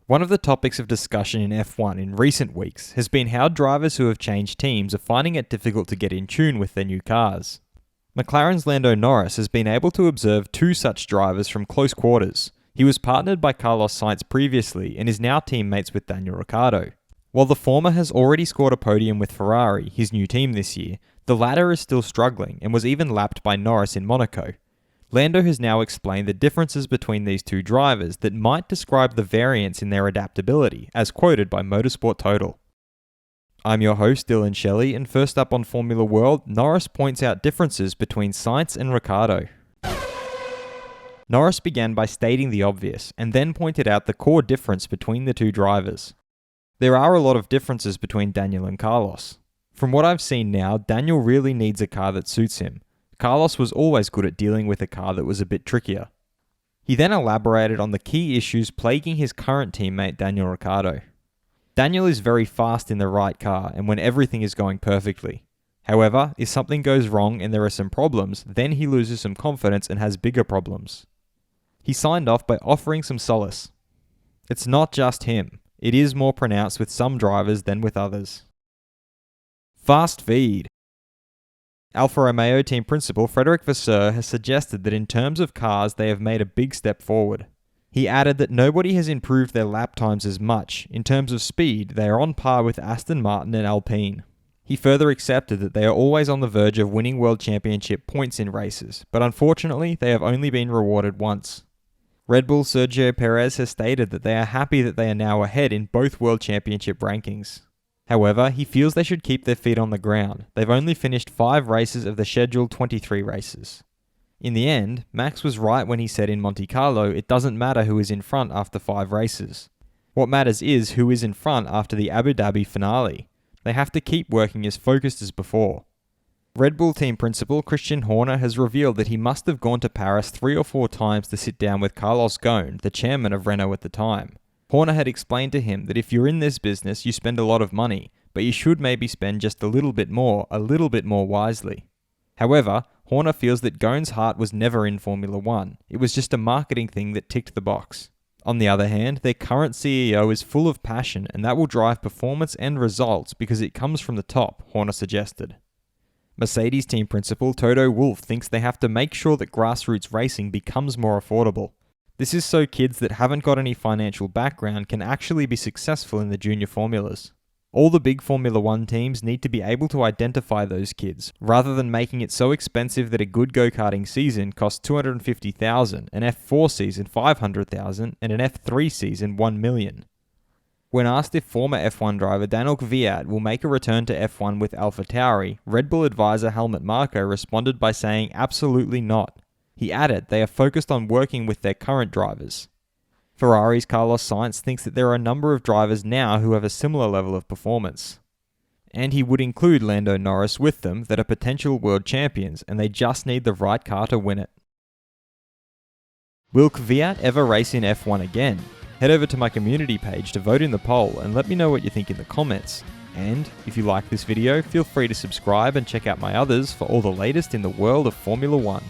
One of the topics of discussion in F1 in recent weeks has been how drivers who have changed teams are finding it difficult to get in tune with their new cars. McLaren's Lando Norris has been able to observe two such drivers from close quarters. He was partnered by Carlos Sainz previously and is now teammates with Daniel Ricciardo. While the former has already scored a podium with Ferrari, his new team this year, the latter is still struggling and was even lapped by Norris in Monaco. Lando has now explained the differences between these two drivers that might describe the variance in their adaptability, as quoted by Motorsport-Total. I'm your host, Dillon Shelley, and first up on Formula World, Norris points out differences between Sainz and Ricciardo. Norris began by stating the obvious, and then pointed out the core difference between the two drivers. There are a lot of differences between Daniel and Carlos. From what I've seen now, Daniel really needs a car that suits him. Carlos was always good at dealing with a car that was a bit trickier. He then elaborated on the key issues plaguing his current teammate Daniel Ricciardo. Daniel is very fast in the right car and when everything is going perfectly. However, if something goes wrong and there are some problems, then he loses some confidence and has bigger problems. He signed off by offering some solace. It's not just him. It is more pronounced with some drivers than with others. Fast feed. Alfa Romeo team principal Frederic Vasseur has suggested that in terms of cars they have made a big step forward. He added that nobody has improved their lap times as much. In terms of speed, they are on par with Aston Martin and Alpine. He further accepted that they are always on the verge of winning World Championship points in races, but unfortunately they have only been rewarded once. Red Bull's Sergio Perez has stated that they are happy that they are now ahead in both World Championship rankings. However, he feels they should keep their feet on the ground. They've only finished 5 races of the scheduled 23 races. In the end, Max was right when he said in Monte Carlo it doesn't matter who is in front after 5 races. What matters is who is in front after the Abu Dhabi finale. They have to keep working as focused as before. Red Bull team principal Christian Horner has revealed that he must have gone to Paris 3 or 4 times to sit down with Carlos Ghosn, the chairman of Renault at the time. Horner had explained to him that if you're in this business, you spend a lot of money, but you should maybe spend just a little bit more wisely. However, Horner feels that Ghosn's heart was never in Formula 1. It was just a marketing thing that ticked the box. On the other hand, their current CEO is full of passion, and that will drive performance and results because it comes from the top, Horner suggested. Mercedes team principal Toto Wolff thinks they have to make sure that grassroots racing becomes more affordable. This is so kids that haven't got any financial background can actually be successful in the junior formulas. All the big Formula 1 teams need to be able to identify those kids, rather than making it so expensive that a good go-karting season costs $250,000, an F4 season $500,000, and an F3 season $1 million. When asked if former F1 driver Daniel Ricciardo will make a return to F1 with AlphaTauri, Red Bull advisor Helmut Marko responded by saying absolutely not. He added they are focused on working with their current drivers. Ferrari's Carlos Sainz thinks that there are a number of drivers now who have a similar level of performance. And he would include Lando Norris with them that are potential world champions and they just need the right car to win it. Will Kvyat ever race in F1 again? Head over to my community page to vote in the poll and let me know what you think in the comments. And if you like this video, feel free to subscribe and check out my others for all the latest in the world of Formula 1.